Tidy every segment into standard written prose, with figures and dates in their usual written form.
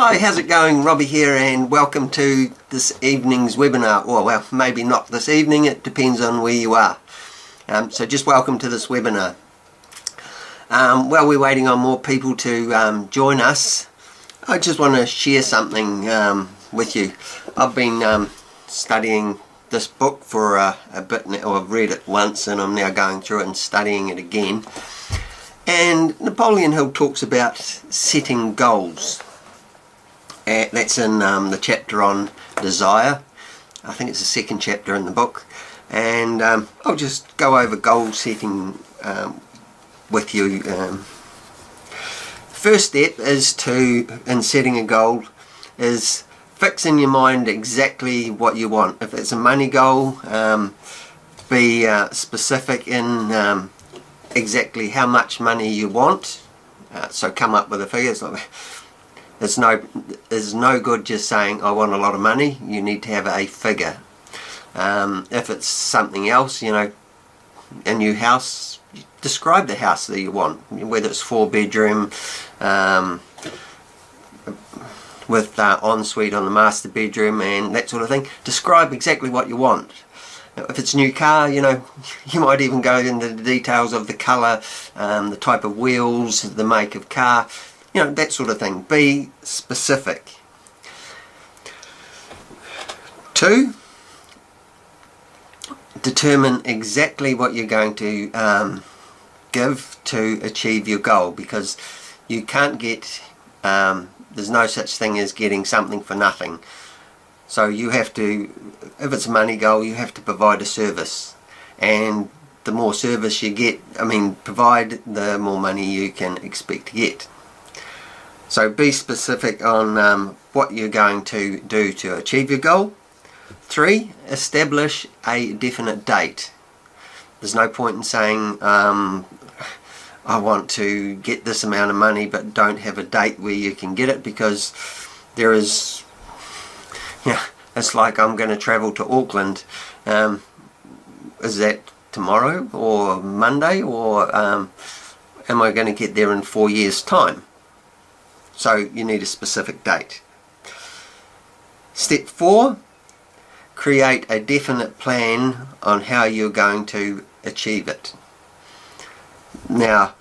Hi, how's it going? Robbie here, and welcome to this evening's webinar. Well, maybe not this evening, it depends on where you are. So just welcome to this webinar. While we're waiting on more people to join us, I just want to share something with you. I've been studying this book for a bit now. I've read it once and I'm now going through it and studying it again. And Napoleon Hill talks about setting goals. That's in the chapter on desire. I think it's the second chapter in the book. And I'll just go over goal setting with you. First step is in setting a goal is fix in your mind exactly what you want. If it's a money goal, be specific in exactly how much money you want. So come up with a figure. It's no good just saying I want a lot of money. You need to have a figure. If it's something else, a new house, describe the house that you want, whether it's 4-bedroom with ensuite on the master bedroom and that sort of thing. Describe exactly what you want. If it's a new car, you might even go into the details of the colour, the type of wheels, the make of car, that sort of thing. Be specific. 2, determine exactly what you're going to give to achieve your goal, because you can't get, there's no such thing as getting something for nothing. So you have to, if it's a money goal, you have to provide a service, and the more service you provide, the more money you can expect to get. So be specific on what you're going to do to achieve your goal. 3, establish a definite date. There's no point in saying I want to get this amount of money but don't have a date where you can get it, because there is, it's like I'm going to travel to Auckland. Is that tomorrow or Monday, or am I going to get there in 4 years' time? So you need a specific date. Step 4, create a definite plan on how you're going to achieve it. Now,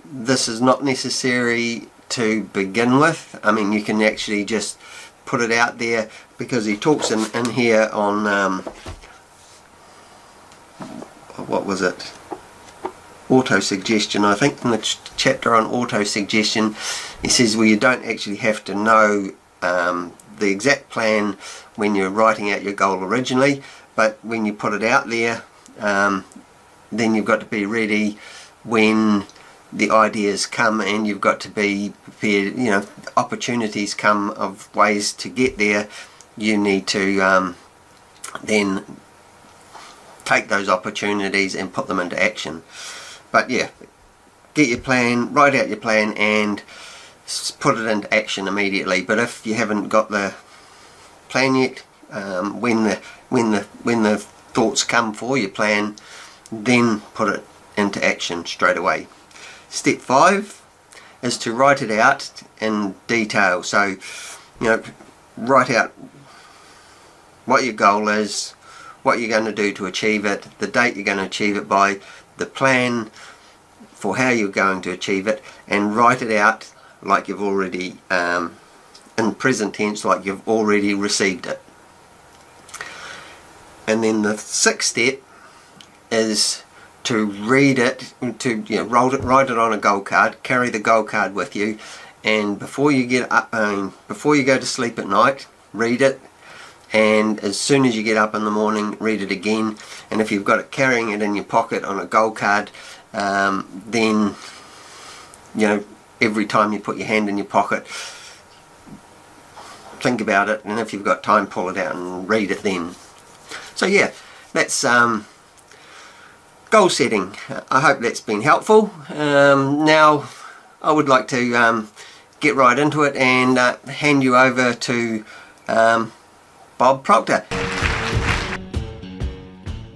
this is not necessary to begin with. You can actually just put it out there, because he talks in here on what was it? Auto-suggestion. I think in the chapter on auto-suggestion, he says, well, you don't actually have to know the exact plan when you're writing out your goal originally, but when you put it out there, then you've got to be ready when the ideas come, and you've got to be prepared. Opportunities come of ways to get there. You need to then take those opportunities and put them into action. But yeah, get your plan, write out your plan, and put it into action immediately. But if you haven't got the plan yet, when the thoughts come for your plan, then put it into action straight away. Step 5 is to write it out in detail. So, write out what your goal is, what you're going to do to achieve it, the date you're going to achieve it by, the plan for how you're going to achieve it, and write it out like you've already, in present tense, like you've already received it. And then the 6th step is to read it, to write it on a goal card, carry the goal card with you, and before you get up, before you go to sleep at night, read it, and as soon as you get up in the morning, read it again. And if you've got it, carrying it in your pocket on a goal card, then every time you put your hand in your pocket, think about it, and if you've got time, pull it out and read it then. So yeah, that's goal setting. I hope that's been helpful. Now I would like to get right into it and hand you over to Bob Proctor.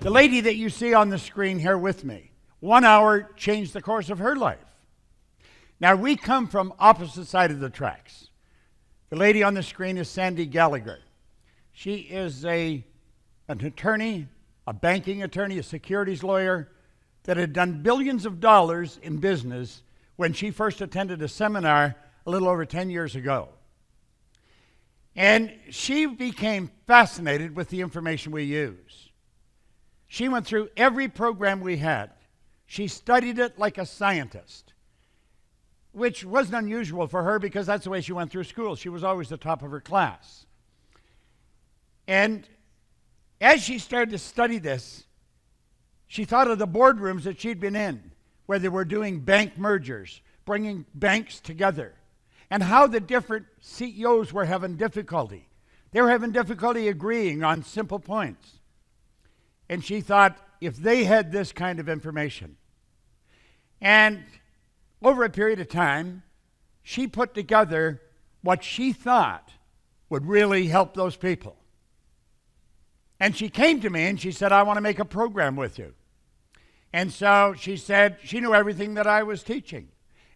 The lady that you see on the screen here with me, 1 hour changed the course of her life. Now, we come from opposite side of the tracks. The lady on the screen is Sandy Gallagher. She is an attorney, a banking attorney, a securities lawyer that had done billions of dollars in business when she first attended a seminar a little over 10 years ago. And she became fascinated with the information we use. She went through every program we had. She studied it like a scientist, which wasn't unusual for her because that's the way she went through school. She was always the top of her class. And as she started to study this, she thought of the boardrooms that she'd been in, where they were doing bank mergers, bringing banks together, and how the different CEOs were having difficulty. They were having difficulty agreeing on simple points. And she thought, if they had this kind of information. And over a period of time, she put together what she thought would really help those people. And she came to me and she said, I want to make a program with you. And so she said she knew everything that I was teaching.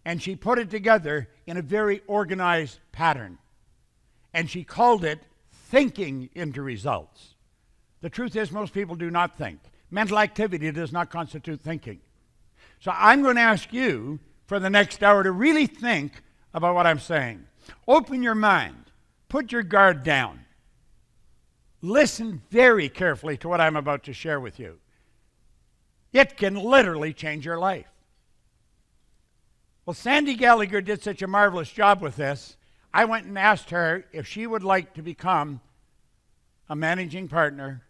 And she put it together in a very organized pattern. And she called it Thinking into Results. The truth is, most people do not think. Mental activity does not constitute thinking. So I'm going to ask you for the next hour to really think about what I'm saying. Open your mind. Put your guard down. Listen very carefully to what I'm about to share with you. It can literally change your life. Well, Sandy Gallagher did such a marvelous job with this, I went and asked her if she would like to become a managing partner,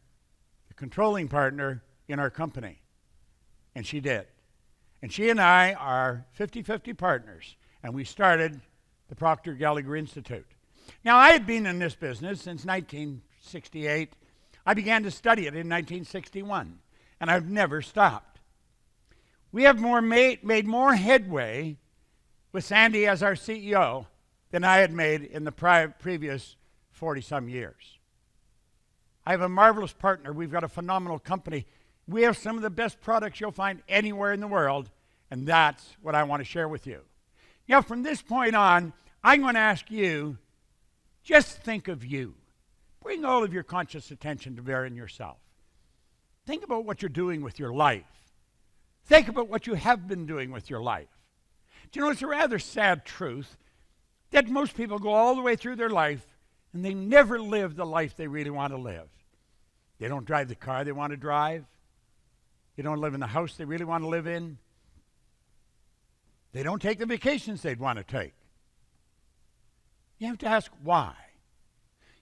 a controlling partner in our company. And she did. And she and I are 50-50 partners, and we started the Proctor Gallagher Institute. Now, I had been in this business since 1968. I began to study it in 1961, and I've never stopped. We have made more headway with Sandy as our CEO than I had made in the previous 40-some years. I have a marvelous partner. We've got a phenomenal company. We have some of the best products you'll find anywhere in the world, and that's what I want to share with you. Now, from this point on, I'm going to ask you, just think of you. Bring all of your conscious attention to bear in yourself. Think about what you're doing with your life. Think about what you have been doing with your life. Do you know, it's a rather sad truth that most people go all the way through their life and they never live the life they really want to live. They don't drive the car they want to drive. They don't live in the house they really want to live in. They don't take the vacations they'd want to take. You have to ask why.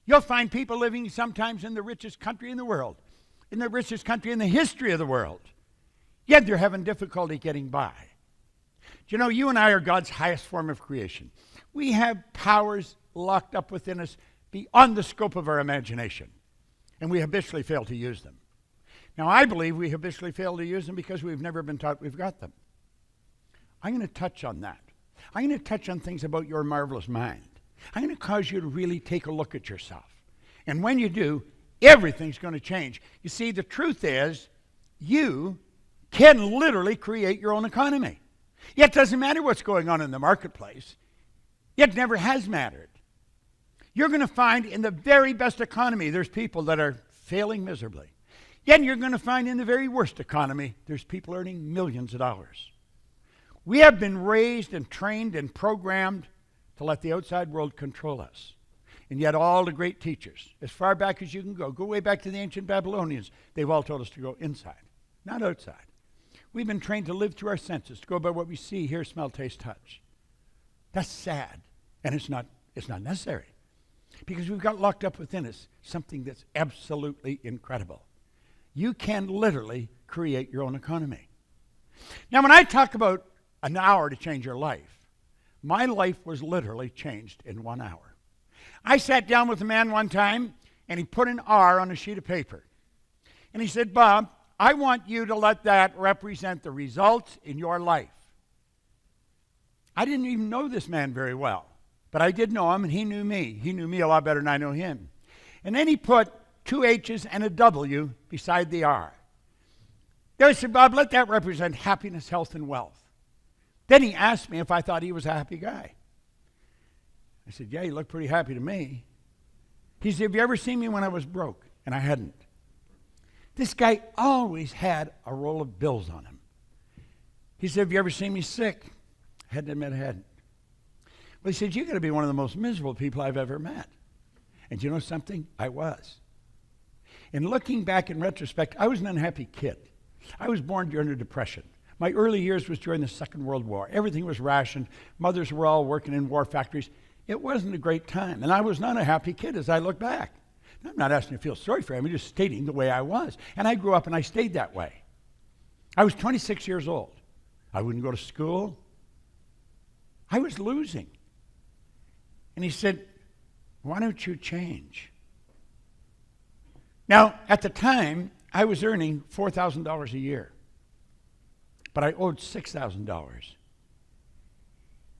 You'll find people living sometimes in the richest country in the world, in the richest country in the history of the world, yet they're having difficulty getting by. Do you know, you and I are God's highest form of creation. We have powers locked up within us beyond the scope of our imagination, and we habitually fail to use them. Now, I believe we habitually fail to use them because we've never been taught we've got them. I'm going to touch on that. I'm going to touch on things about your marvelous mind. I'm going to cause you to really take a look at yourself. And when you do, everything's going to change. You see, the truth is, you can literally create your own economy. It doesn't matter what's going on in the marketplace. It never has mattered. You're going to find in the very best economy, there's people that are failing miserably. Yet you're going to find in the very worst economy, there's people earning millions of dollars. We have been raised and trained and programmed to let the outside world control us. And yet all the great teachers, as far back as you can go way back to the ancient Babylonians, they've all told us to go inside, not outside. We've been trained to live through our senses, to go by what we see, hear, smell, taste, touch. That's sad, and it's not necessary. Because we've got locked up within us something that's absolutely incredible. You can literally create your own economy. Now, when I talk about an hour to change your life, my life was literally changed in 1 hour. I sat down with a man one time, and he put an R on a sheet of paper. And he said, Bob, I want you to let that represent the results in your life. I didn't even know this man very well, but I did know him, and he knew me. He knew me a lot better than I know him. And then he put 2 H's and a W beside the R. Then I said, Bob, let that represent happiness, health, and wealth. Then he asked me if I thought he was a happy guy. I said, yeah, you look pretty happy to me. He said, have you ever seen me when I was broke? And I hadn't. This guy always had a roll of bills on him. He said, have you ever seen me sick? I had to admit I hadn't. Well, he said, you're going to be one of the most miserable people I've ever met. And you know something? I was. And looking back in retrospect, I was an unhappy kid. I was born during the Depression. My early years was during the Second World War. Everything was rationed. Mothers were all working in war factories. It wasn't a great time. And I was not a happy kid as I look back. I'm not asking you to feel sorry for me. I'm just stating the way I was. And I grew up and I stayed that way. I was 26 years old. I wouldn't go to school. I was losing. And he said, why don't you change? Now, at the time, I was earning $4,000 a year. But I owed $6,000.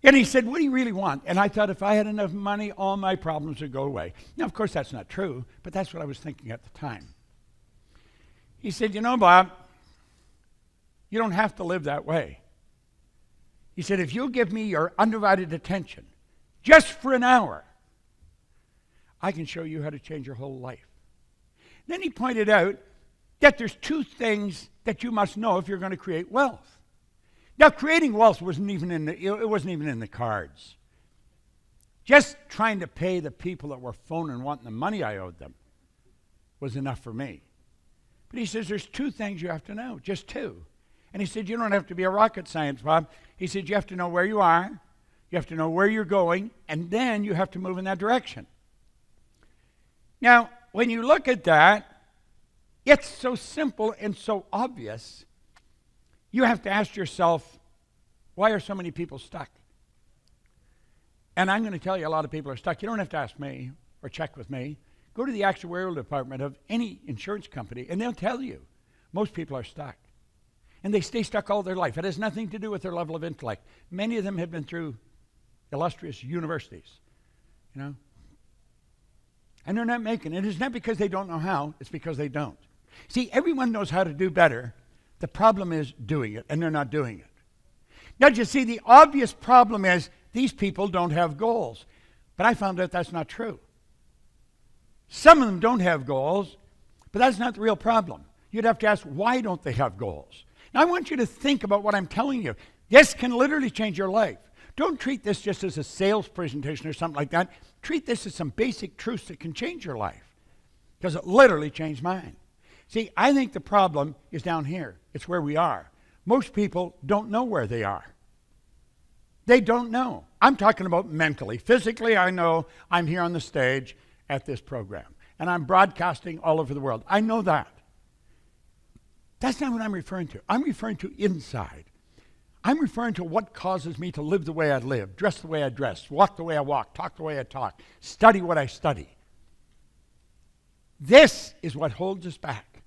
And he said, what do you really want? And I thought if I had enough money, all my problems would go away. Now, of course, that's not true, but that's what I was thinking at the time. He said, you know, Bob, you don't have to live that way. He said, if you'll give me your undivided attention, just for an hour, I can show you how to change your whole life. Then he pointed out that there's two things that you must know if you're going to create wealth. Now, creating wealth wasn't even in the cards. Just trying to pay the people that were phoning wanting the money I owed them was enough for me. But he says there's two things you have to know, just two. And he said, you don't have to be a rocket science, Bob. He said, you have to know where you are, you have to know where you're going, and then you have to move in that direction. Now, when you look at that, it's so simple and so obvious, you have to ask yourself, why are so many people stuck? And I'm going to tell you a lot of people are stuck. You don't have to ask me or check with me. Go to the actuarial department of any insurance company, and they'll tell you most people are stuck. And they stay stuck all their life. It has nothing to do with their level of intellect. Many of them have been through illustrious universities, you know. And they're not making it. It's not because they don't know how, it's because they don't. See, everyone knows how to do better. The problem is doing it, and they're not doing it. Now, you see, the obvious problem is these people don't have goals. But I found out that's not true. Some of them don't have goals, but that's not the real problem. You'd have to ask, why don't they have goals? Now, I want you to think about what I'm telling you. This can literally change your life. Don't treat this just as a sales presentation or something like that. Treat this as some basic truths that can change your life, because it literally changed mine. See, I think the problem is down here. It's where we are. Most people don't know where they are. They don't know. I'm talking about mentally. Physically, I know I'm here on the stage at this program, and I'm broadcasting all over the world. I know that. That's not what I'm referring to. I'm referring to inside. I'm referring to what causes me to live the way I live, dress the way I dress, walk the way I walk, talk the way I talk, study what I study. This is what holds us back.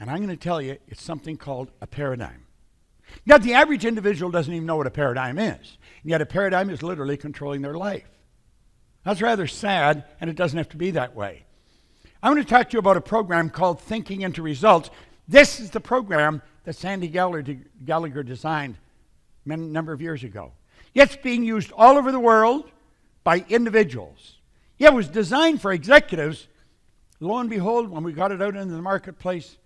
And I'm going to tell you, it's something called a paradigm. Now, the average individual doesn't even know what a paradigm is. And yet a paradigm is literally controlling their life. That's rather sad, and it doesn't have to be that way. I want to talk to you about a program called Thinking into Results. This is the program that Sandy Gallagher designed a number of years ago. It's being used all over the world by individuals. It was designed for executives. Lo and behold, when we got it out into the marketplace,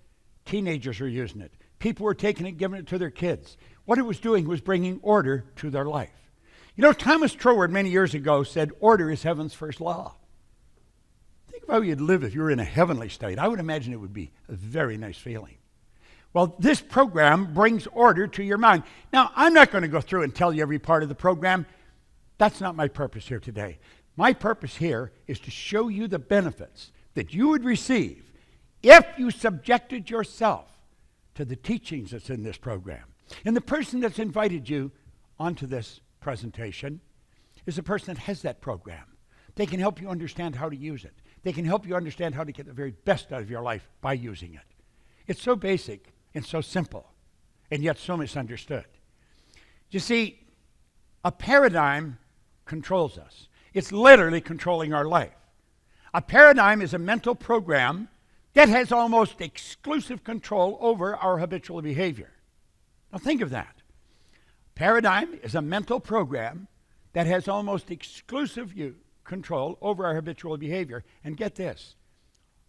teenagers were using it. People were taking it, giving it to their kids. What it was doing was bringing order to their life. You know, Thomas Troward many years ago said, order is heaven's first law. Think of how you'd live if you were in a heavenly state. I would imagine it would be a very nice feeling. Well, this program brings order to your mind. Now, I'm not going to go through and tell you every part of the program. That's not my purpose here today. My purpose here is to show you the benefits that you would receive if you subjected yourself to the teachings that's in this program. And the person that's invited you onto this presentation is a person that has that program. They can help you understand how to use it. They can help you understand how to get the very best out of your life by using it. It's so basic and so simple, and yet so misunderstood. You see, a paradigm controls us. It's literally controlling our life. A paradigm is a mental program that has almost exclusive control over our habitual behavior. Now think of that. Paradigm is a mental program that has almost exclusive control over our habitual behavior. And get this,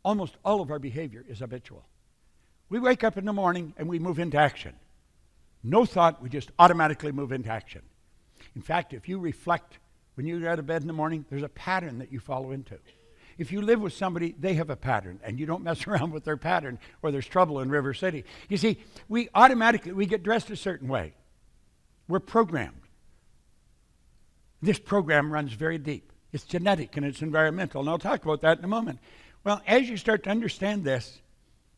almost all of our behavior is habitual. We wake up in the morning and we move into action. No thought, we just automatically move into action. In fact, if you reflect when you get out of bed in the morning, there's a pattern that you follow into. If you live with somebody, they have a pattern, and you don't mess around with their pattern, or there's trouble in River City. You see, we get dressed a certain way. We're programmed. This program runs very deep. It's genetic and it's environmental, and I'll talk about that in a moment. Well, as you start to understand this,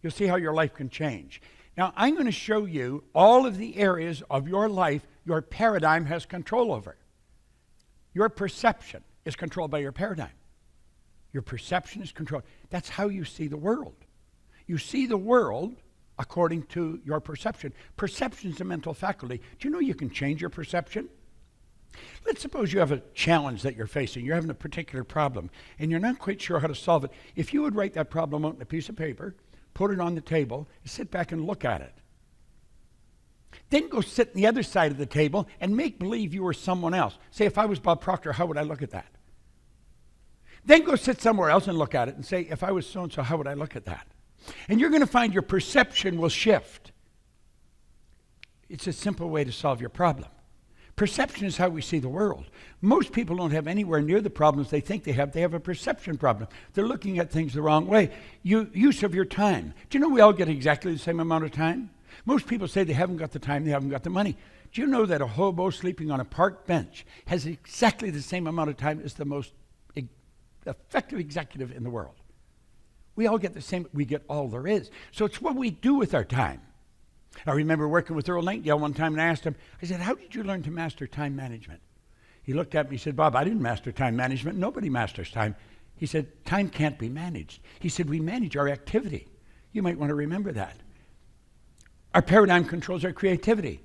you'll see how your life can change. Now, I'm going to show you all of the areas of your life your paradigm has control over. Your perception is controlled by your paradigm. Your perception is controlled. That's how you see the world. You see the world according to your perception. Perception is a mental faculty. Do you know you can change your perception? Let's suppose you have a challenge that you're facing. You're having a particular problem, and you're not quite sure how to solve it. If you would write that problem out on a piece of paper, put it on the table, and sit back and look at it. Then go sit on the other side of the table and make believe you were someone else. Say, if I was Bob Proctor, how would I look at that? Then go sit somewhere else and look at it and say, if I was so-and-so, how would I look at that? And you're going to find your perception will shift. It's a simple way to solve your problem. Perception is how we see the world. Most people don't have anywhere near the problems they think they have. They have a perception problem. They're looking at things the wrong way. Use of your time. Do you know we all get exactly the same amount of time? Most people say they haven't got the time, they haven't got the money. Do you know that a hobo sleeping on a park bench has exactly the same amount of time as the most effective executive in the world? We all get the same, we get all there is. So it's what we do with our time. I remember working with Earl Nightingale one time and I asked him, I said, how did you learn to master time management? He looked at me and said, Bob, I didn't master time management. Nobody masters time. He said, time can't be managed. He said, we manage our activity. You might want to remember that. Our paradigm controls our creativity.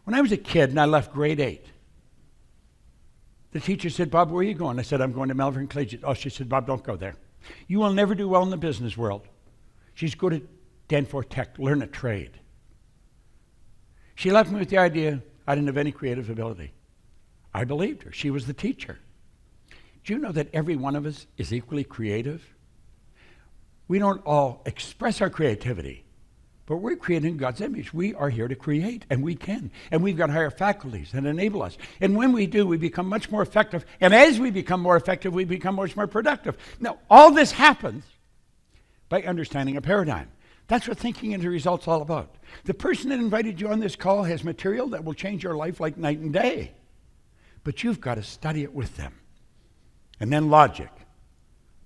When I was a kid and I left grade 8, the teacher said, Bob, where are you going? I said, I'm going to Melbourne Collegiate. Oh, she said, Bob, don't go there. You will never do well in the business world. She's go to Danforth Tech, learn a trade. She left me with the idea I didn't have any creative ability. I believed her. She was the teacher. Do you know that every one of us is equally creative? We don't all express our creativity, but we're created in God's image. We are here to create, and we can. And we've got higher faculties that enable us. And when we do, we become much more effective. And as we become more effective, we become much more productive. Now, all this happens by understanding a paradigm. That's what thinking into results all about. The person that invited you on this call has material that will change your life like night and day. But you've got to study it with them. And then logic.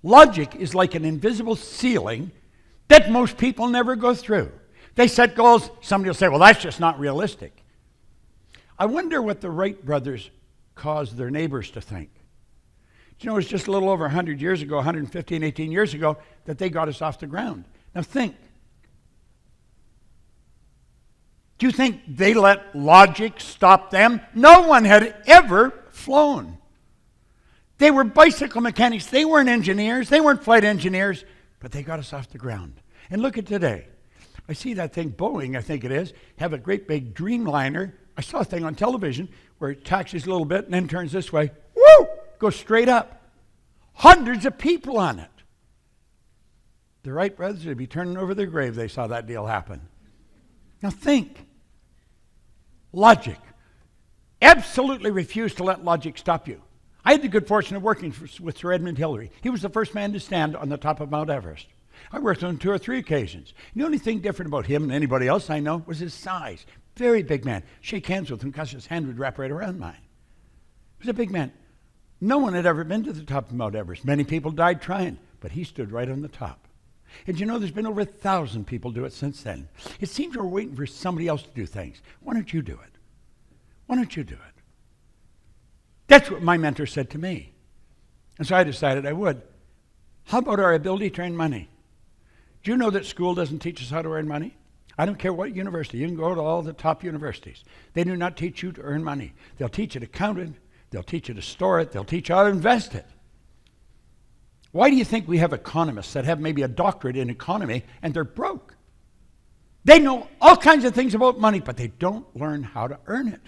Logic is like an invisible ceiling that most people never go through. They set goals, somebody will say, well, that's just not realistic. I wonder what the Wright brothers caused their neighbors to think. You know, it was just a little over 100 years ago, 115, 18 years ago, that they got us off the ground. Now think. Do you think they let logic stop them? No one had ever flown. They were bicycle mechanics. They weren't engineers. They weren't flight engineers. But they got us off the ground. And look at today. I see that thing, Boeing, I think it is, have a great big Dreamliner. I saw a thing on television where it taxis a little bit and then turns this way. Woo! Goes straight up. Hundreds of people on it. The Wright brothers would be turning over their grave they saw that deal happen. Now think. Logic. Absolutely refuse to let logic stop you. I had the good fortune of working with Sir Edmund Hillary. He was the first man to stand on the top of Mount Everest. I worked on 2 or 3 occasions. The only thing different about him and anybody else I know was his size. Very big man. Shake hands with him because his hand would wrap right around mine. He was a big man. No one had ever been to the top of Mount Everest. Many people died trying, but he stood right on the top. And you know, there's been over 1,000 people do it since then. It seems we're waiting for somebody else to do things. Why don't you do it? Why don't you do it? That's what my mentor said to me. And so I decided I would. How about our ability to earn money? Do you know that school doesn't teach us how to earn money? I don't care what university. You can go to all the top universities. They do not teach you to earn money. They'll teach you to count it. They'll teach you to store it. They'll teach you how to invest it. Why do you think we have economists that have maybe a doctorate in economy and they're broke? They know all kinds of things about money, but they don't learn how to earn it.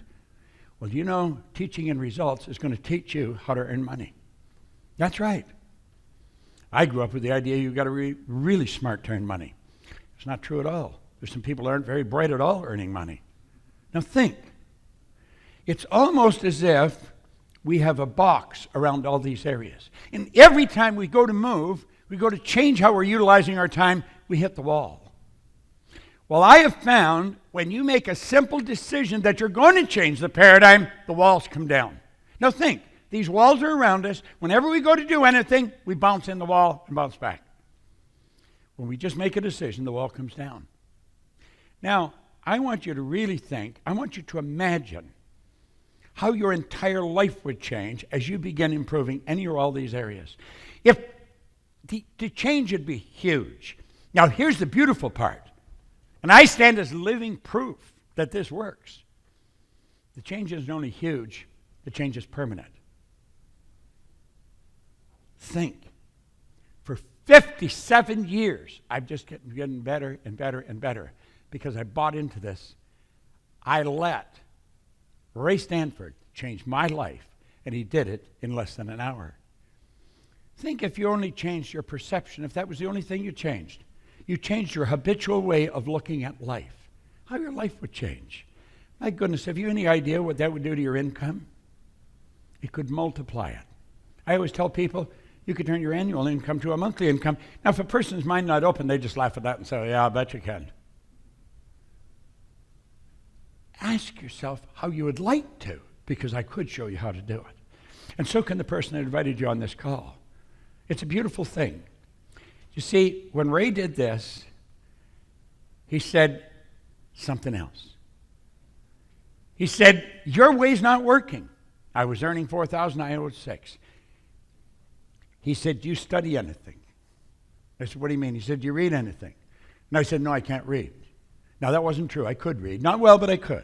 Well, you know, teaching in results is going to teach you how to earn money. That's right. I grew up with the idea you've got to be really smart to earn money. It's not true at all. There's some people that aren't very bright at all earning money. Now think. It's almost as if we have a box around all these areas. And every time we go to move, we go to change how we're utilizing our time, we hit the wall. Well, I have found when you make a simple decision that you're going to change the paradigm, the walls come down. Now think. These walls are around us. Whenever we go to do anything, we bounce in the wall and bounce back. When we just make a decision, the wall comes down. Now, I want you to really think, I want you to imagine how your entire life would change as you begin improving any or all these areas. If the change would be huge. Now, here's the beautiful part. And I stand as living proof that this works. The change isn't only huge, the change is permanent. Think. For 57 years, I've just getting better and better and better because I bought into this. I let Ray Stanford change my life, and he did it in less than an hour. Think if you only changed your perception, if that was the only thing you changed. You changed your habitual way of looking at life. How your life would change. My goodness, have you any idea what that would do to your income? It could multiply it. I always tell people, you could turn your annual income to a monthly income. Now, if a person's mind not open, they just laugh at that and say, yeah, I bet you can. Ask yourself how you would like to, because I could show you how to do it. And so can the person that invited you on this call. It's a beautiful thing. You see, when Ray did this, he said something else. He said, your way's not working. I was earning $4,000, I owed $6,000. He said, do you study anything? I said, what do you mean? He said, do you read anything? And I said, no, I can't read. Now, that wasn't true. I could read. Not well, but I could.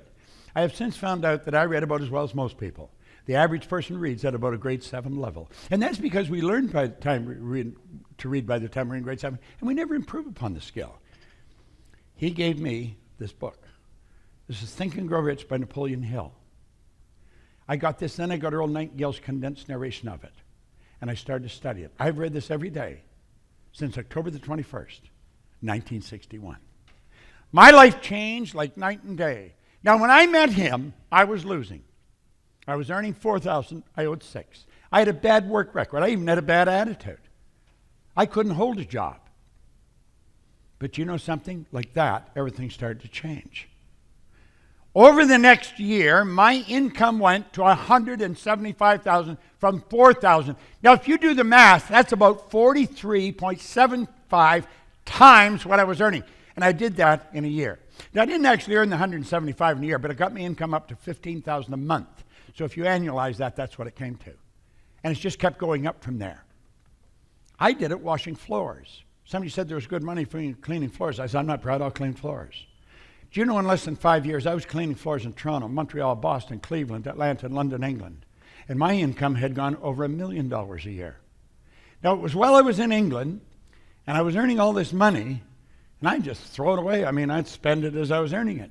I have since found out that I read about as well as most people. The average person reads at about a grade 7 level. And that's because we learned by the time to read by the time we're in grade 7, and we never improve upon the skill. He gave me this book. This is Think and Grow Rich by Napoleon Hill. I got this, then I got Earl Nightingale's condensed narration of it. And I started to study it. I've read this every day since October the 21st, 1961. My life changed like night and day. Now, when I met him, I was losing. I was earning $4,000, I owed $6,000. I had a bad work record. I even had a bad attitude. I couldn't hold a job. But you know something? Like that, everything started to change. Over the next year, my income went to $175,000 from $4,000. Now, if you do the math, that's about 43.75 times what I was earning. And I did that in a year. Now, I didn't actually earn the $175,000 in a year, but it got my income up to $15,000 a month. So if you annualize that, that's what it came to. And it's just kept going up from there. I did it washing floors. Somebody said there was good money for cleaning floors. I said, I'm not proud, I'll clean floors. Do you know in less than 5 years, I was cleaning floors in Toronto, Montreal, Boston, Cleveland, Atlanta, and London, England. And my income had gone over $1 million a year. Now, it was while I was in England, and I was earning all this money, and I'd just throw it away. I mean, I'd spend it as I was earning it.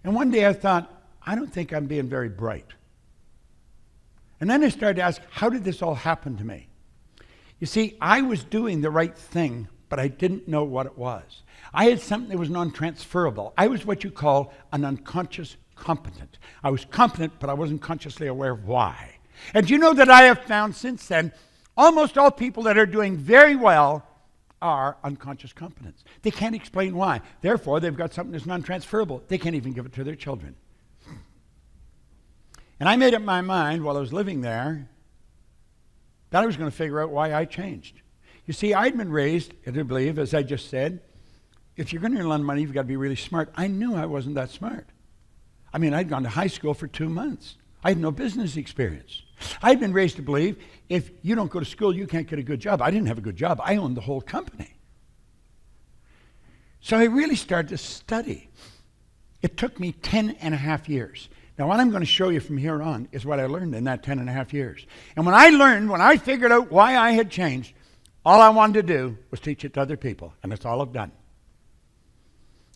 And one day I thought, I don't think I'm being very bright. And then I started to ask, how did this all happen to me? You see, I was doing the right thing, but I didn't know what it was. I had something that was non-transferable. I was what you call an unconscious competent. I was competent, but I wasn't consciously aware of why. And you know that I have found since then, almost all people that are doing very well are unconscious competents. They can't explain why. Therefore, they've got something that's non-transferable. They can't even give it to their children. And I made up my mind while I was living there that I was going to figure out why I changed. You see, I'd been raised, I do believe, as I just said, if you're going to earn a lot of money, you've got to be really smart. I knew I wasn't that smart. I mean, I'd gone to high school for 2 months. I had no business experience. I'd been raised to believe if you don't go to school, you can't get a good job. I didn't have a good job. I owned the whole company. So I really started to study. It took me 10 and a half years. Now, what I'm going to show you from here on is what I learned in that 10 and a half years. And when I figured out why I had changed, all I wanted to do was teach it to other people, and that's all I've done.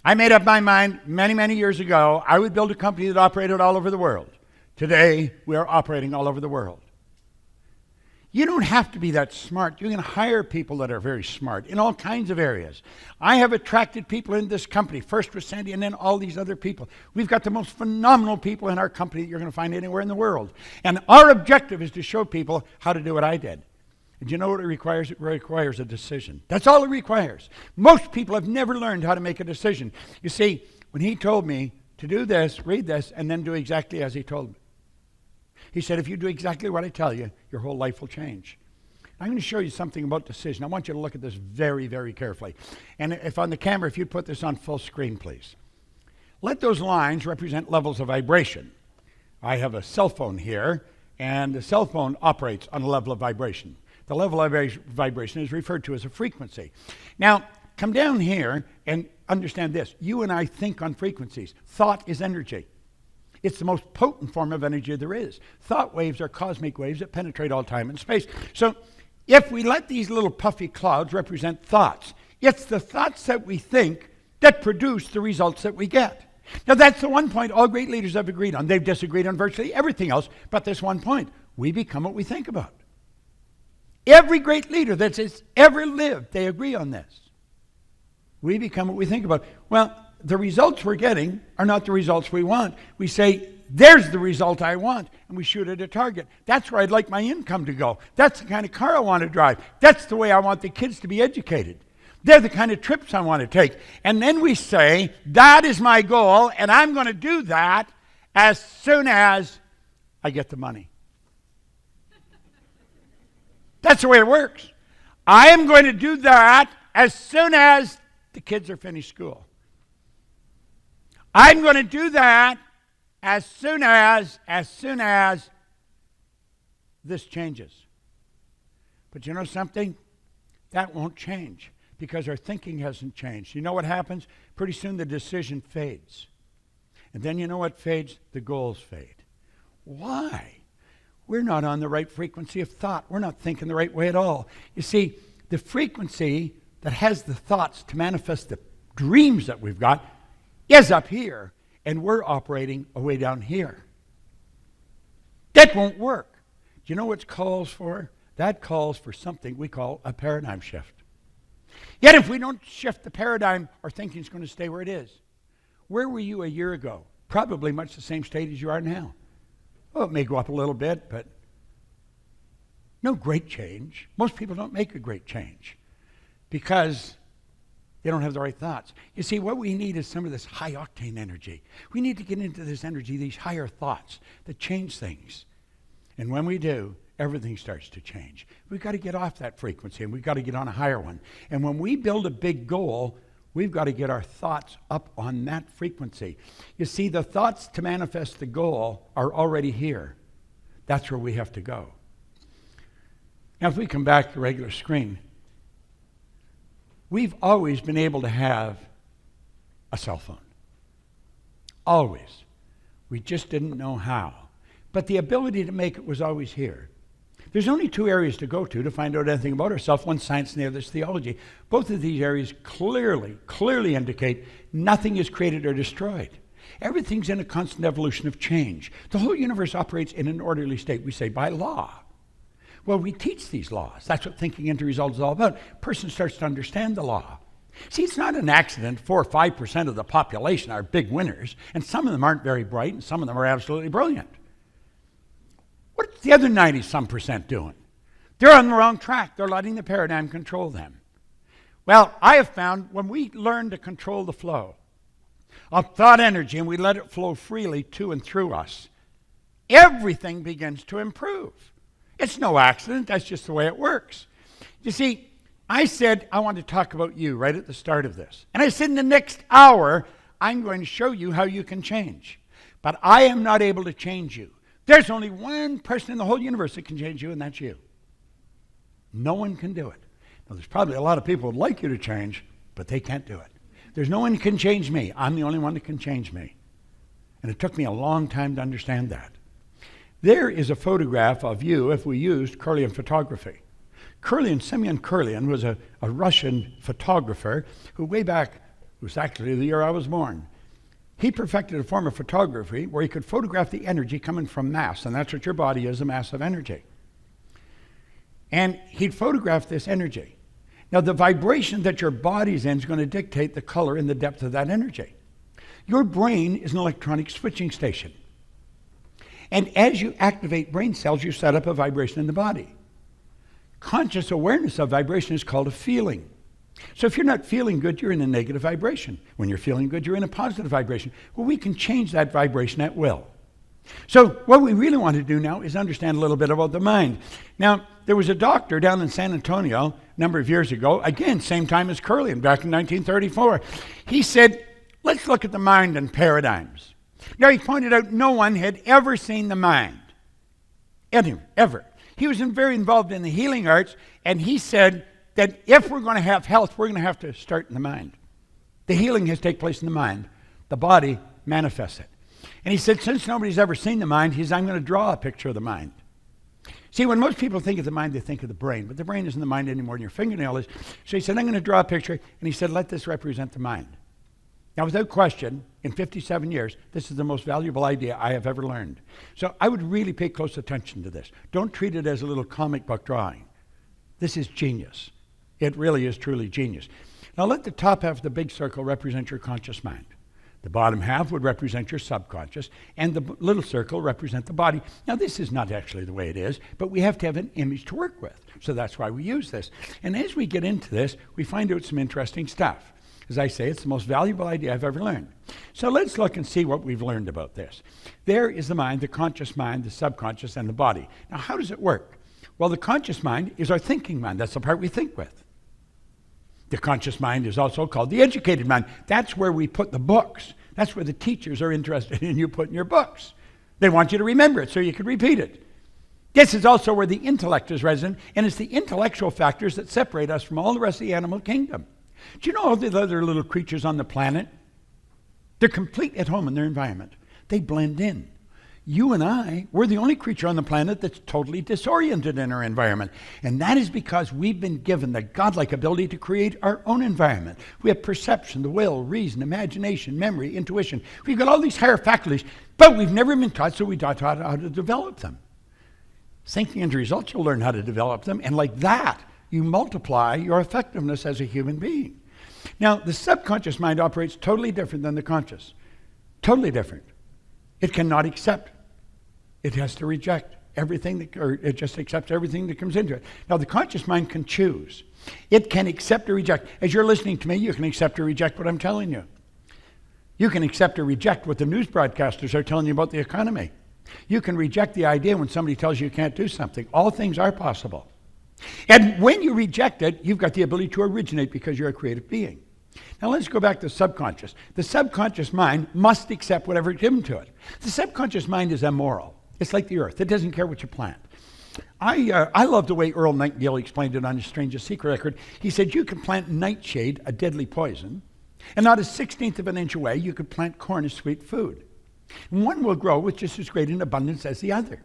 I made up my mind many, many years ago, I would build a company that operated all over the world. Today, we are operating all over the world. You don't have to be that smart. You can hire people that are very smart in all kinds of areas. I have attracted people in this company, first with Sandy and then all these other people. We've got the most phenomenal people in our company that you're going to find anywhere in the world. And our objective is to show people how to do what I did. And you know what it requires? It requires a decision. That's all it requires. Most people have never learned how to make a decision. You see, when he told me to do this, read this, and then do exactly as he told me, he said, if you do exactly what I tell you, your whole life will change. I'm going to show you something about decision. I want you to look at this very, very carefully. And if on the camera, if you'd put this on full screen, please. Let those lines represent levels of vibration. I have a cell phone here, and the cell phone operates on a level of vibration. The level of vibration is referred to as a frequency. Now, come down here and understand this. You and I think on frequencies. Thought is energy. It's the most potent form of energy there is. Thought waves are cosmic waves that penetrate all time and space. So if we let these little puffy clouds represent thoughts, it's the thoughts that we think that produce the results that we get. Now that's the one point all great leaders have agreed on. They've disagreed on virtually everything else, but this one point. We become what we think about. Every great leader that's ever lived, they agree on this. We become what we think about. Well, the results we're getting are not the results we want. We say, there's the result I want, and we shoot at a target. That's where I'd like my income to go. That's the kind of car I want to drive. That's the way I want the kids to be educated. They're the kind of trips I want to take. And then we say, that is my goal, and I'm going to do that as soon as I get the money. That's the way it works. I am going to do that as soon as the kids are finished school. I'm going to do that as soon as this changes. But you know something? That won't change because our thinking hasn't changed. You know what happens? Pretty soon the decision fades. And then you know what fades? The goals fade. Why? We're not on the right frequency of thought. We're not thinking the right way at all. You see, the frequency that has the thoughts to manifest the dreams that we've got is up here, and we're operating way down here. That won't work. Do you know what it calls for? That calls for something we call a paradigm shift. Yet if we don't shift the paradigm, our thinking is going to stay where it is. Where were you a year ago? Probably much the same state as you are now. Well, it may go up a little bit, but no great change. Most people don't make a great change because they don't have the right thoughts. You see, what we need is some of this high-octane energy. We need to get into this energy, these higher thoughts that change things. And when we do, everything starts to change. We've got to get off that frequency, and we've got to get on a higher one. And when we build a big goal, we've got to get our thoughts up on that frequency. You see, the thoughts to manifest the goal are already here. That's where we have to go. Now, if we come back to the regular screen, we've always been able to have a cell phone. Always. We just didn't know how. But the ability to make it was always here. There's only two areas to go to find out anything about ourselves. One's science and the other is theology. Both of these areas clearly indicate nothing is created or destroyed. Everything's in a constant evolution of change. The whole universe operates in an orderly state, we say, by law. Well, we teach these laws. That's what thinking into results is all about. A person starts to understand the law. See, it's not an accident 4 or 5% of the population are big winners, and some of them aren't very bright, and some of them are absolutely brilliant. What's the other 90-some% doing? They're on the wrong track. They're letting the paradigm control them. Well, I have found when we learn to control the flow of thought energy and we let it flow freely to and through us, everything begins to improve. It's no accident. That's just the way it works. You see, I said I want to talk about you right at the start of this. And I said in the next hour, I'm going to show you how you can change. But I am not able to change you. There's only one person in the whole universe that can change you, and that's you. No one can do it. Now, there's probably a lot of people who would like you to change, but they can't do it. There's no one who can change me. I'm the only one that can change me. And it took me a long time to understand that. There is a photograph of you if we used Kirlian photography. Semyon Kirlian was a Russian photographer who way back, it was actually the year I was born, he perfected a form of photography where he could photograph the energy coming from mass, and that's what your body is, a mass of energy. And he'd photograph this energy. Now, the vibration that your body's in is going to dictate the color and the depth of that energy. Your brain is an electronic switching station. And as you activate brain cells, you set up a vibration in the body. Conscious awareness of vibration is called a feeling. So if you're not feeling good, you're in a negative vibration. When you're feeling good, you're in a positive vibration. Well, we can change that vibration at will. So what we really want to do now is understand a little bit about the mind. Now, there was a doctor down in San Antonio a number of years ago, again, same time as Curlian, back in 1934. He said, let's look at the mind and paradigms. Now, he pointed out no one had ever seen the mind. Anyone, ever. He was very involved in the healing arts, and he said that if we're going to have health, we're going to have to start in the mind. The healing has to take place in the mind. The body manifests it. And he said, since nobody's ever seen the mind, I'm going to draw a picture of the mind. See, when most people think of the mind, they think of the brain, but the brain isn't the mind anymore than your fingernail is. So he said, I'm going to draw a picture, and he said, let this represent the mind. Now, without question, in 57 years, this is the most valuable idea I have ever learned. So I would really pay close attention to this. Don't treat it as a little comic book drawing. This is genius. It really is truly genius. Now, let the top half of the big circle represent your conscious mind. The bottom half would represent your subconscious, and the little circle represent the body. Now, this is not actually the way it is, but we have to have an image to work with. So that's why we use this. And as we get into this, we find out some interesting stuff. As I say, it's the most valuable idea I've ever learned. So let's look and see what we've learned about this. There is the mind, the conscious mind, the subconscious, and the body. Now, how does it work? Well, the conscious mind is our thinking mind. That's the part we think with. The conscious mind is also called the educated mind. That's where we put the books. That's where the teachers are interested in you putting your books. They want you to remember it so you can repeat it. This is also where the intellect is resident, and it's the intellectual factors that separate us from all the rest of the animal kingdom. Do you know all the other little creatures on the planet? They're complete at home in their environment. They blend in. You and I, we're the only creature on the planet that's totally disoriented in our environment. And that is because we've been given the godlike ability to create our own environment. We have perception, the will, reason, imagination, memory, intuition. We've got all these higher faculties, but we've never been taught, so we taught how to develop them. Thinking into results, you'll learn how to develop them, and like that, you multiply your effectiveness as a human being. Now, the subconscious mind operates totally different than the conscious. Totally different. It cannot accept. It has to reject everything, or it just accepts everything that comes into it. Now, the conscious mind can choose. It can accept or reject. As you're listening to me, you can accept or reject what I'm telling you. You can accept or reject what the news broadcasters are telling you about the economy. You can reject the idea when somebody tells you can't do something. All things are possible. And when you reject it, you've got the ability to originate because you're a creative being. Now let's go back to the subconscious. The subconscious mind must accept whatever is given to it. The subconscious mind is immoral. It's like the earth. It doesn't care what you plant. I love the way Earl Nightingale explained it on his Strangest Secret record. He said you can plant nightshade, a deadly poison, and not a 16th of an inch away you could plant corn as sweet food. And one will grow with just as great an abundance as the other.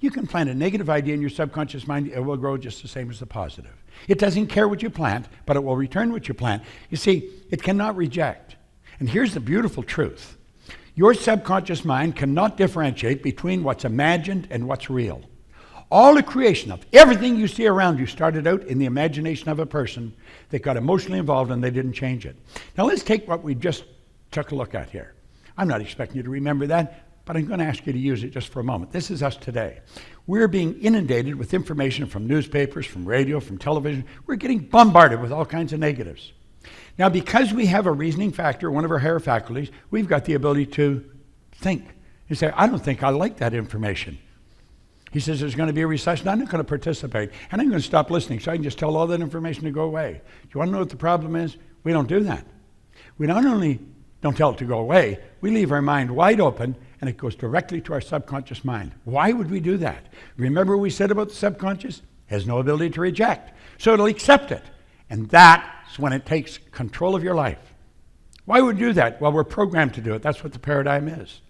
You can plant a negative idea in your subconscious mind, it will grow just the same as the positive. It doesn't care what you plant, but it will return what you plant. You see, it cannot reject. And here's the beautiful truth. Your subconscious mind cannot differentiate between what's imagined and what's real. All the creation of everything you see around you started out in the imagination of a person that got emotionally involved and they didn't change it. Now let's take what we just took a look at here. I'm not expecting you to remember that, but I'm going to ask you to use it just for a moment. This is us today. We're being inundated with information from newspapers, from radio, from television. We're getting bombarded with all kinds of negatives. Now, because we have a reasoning factor, one of our higher faculties, we've got the ability to think. You say, I don't think I like that information. He says there's going to be a recession. I'm not going to participate. And I'm going to stop listening so I can just tell all that information to go away. Do you want to know what the problem is? We don't do that. We not only don't tell it to go away, we leave our mind wide open and it goes directly to our subconscious mind. Why would we do that? Remember what we said about the subconscious? It has no ability to reject. So it'll accept it. And that's when it takes control of your life. Why would we do that? Well, we're programmed to do it. That's what the paradigm is.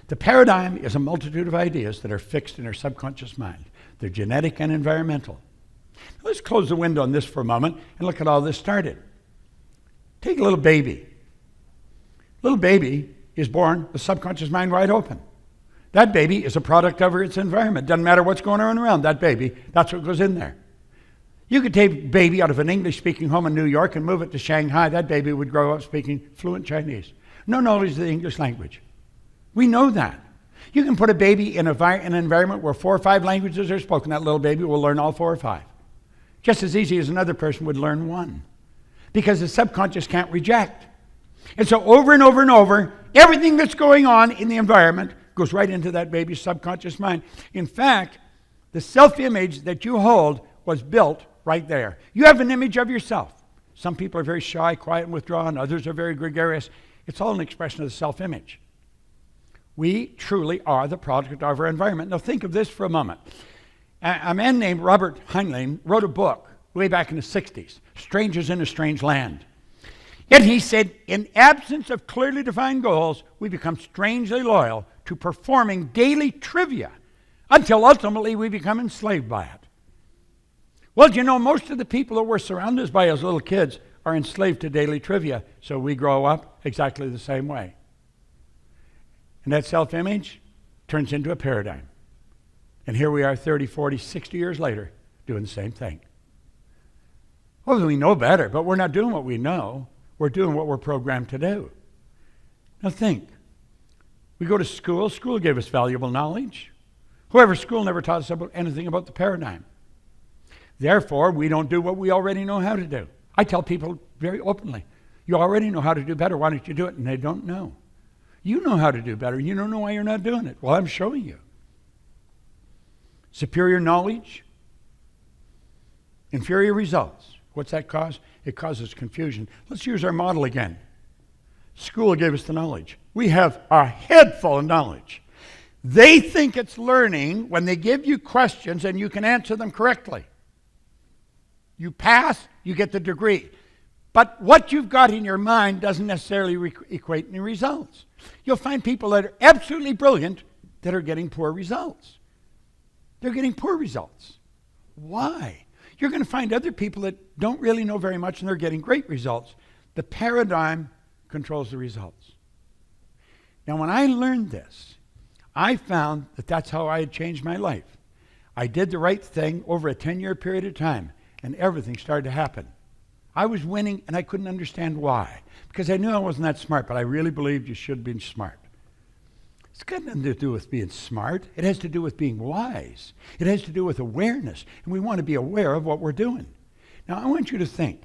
The paradigm is a multitude of ideas that are fixed in our subconscious mind. They're genetic and environmental. Now, let's close the window on this for a moment and look at how this started. Take a little baby. Little baby is born with subconscious mind wide open. That baby is a product of its environment. Doesn't matter what's going on around that baby, that's what goes in there. You could take a baby out of an English-speaking home in New York and move it to Shanghai. That baby would grow up speaking fluent Chinese. No knowledge of the English language. We know that. You can put a baby in an environment where 4 or 5 languages are spoken. That little baby will learn all 4 or 5. Just as easy as another person would learn 1. Because the subconscious can't reject. And so over and over and over, everything that's going on in the environment goes right into that baby's subconscious mind. In fact, the self-image that you hold was built right there. You have an image of yourself. Some people are very shy, quiet, and withdrawn. Others are very gregarious. It's all an expression of the self-image. We truly are the product of our environment. Now think of this for a moment. A man named Robert Heinlein wrote a book way back in the 60s, Strangers in a Strange Land. Yet he said, in absence of clearly defined goals, we become strangely loyal to performing daily trivia until ultimately we become enslaved by it. Well, you know, most of the people that we're surrounded by as little kids are enslaved to daily trivia, so we grow up exactly the same way. And that self-image turns into a paradigm. And here we are 30, 40, 60 years later doing the same thing. Well, we know better, but we're not doing what we know. We're doing what we're programmed to do. Now think. We go to school. School gave us valuable knowledge. However, school never taught us anything about the paradigm. Therefore, we don't do what we already know how to do. I tell people very openly, you already know how to do better. Why don't you do it? And they don't know. You know how to do better. You don't know why you're not doing it. Well, I'm showing you. Superior knowledge, inferior results. What's that cause? It causes confusion. Let's use our model again. School gave us the knowledge. We have a head full of knowledge. They think it's learning when they give you questions and you can answer them correctly. You pass, you get the degree. But what you've got in your mind doesn't necessarily equate in results. You'll find people that are absolutely brilliant that are getting poor results. They're getting poor results. Why? You're going to find other people that don't really know very much and they're getting great results. The paradigm controls the results. Now, when I learned this, I found that that's how I had changed my life. I did the right thing over a 10-year period of time, and everything started to happen. I was winning, and I couldn't understand why. Because I knew I wasn't that smart, but I really believed you should be smart. It's got nothing to do with being smart. It has to do with being wise. It has to do with awareness, and we want to be aware of what we're doing. Now, I want you to think,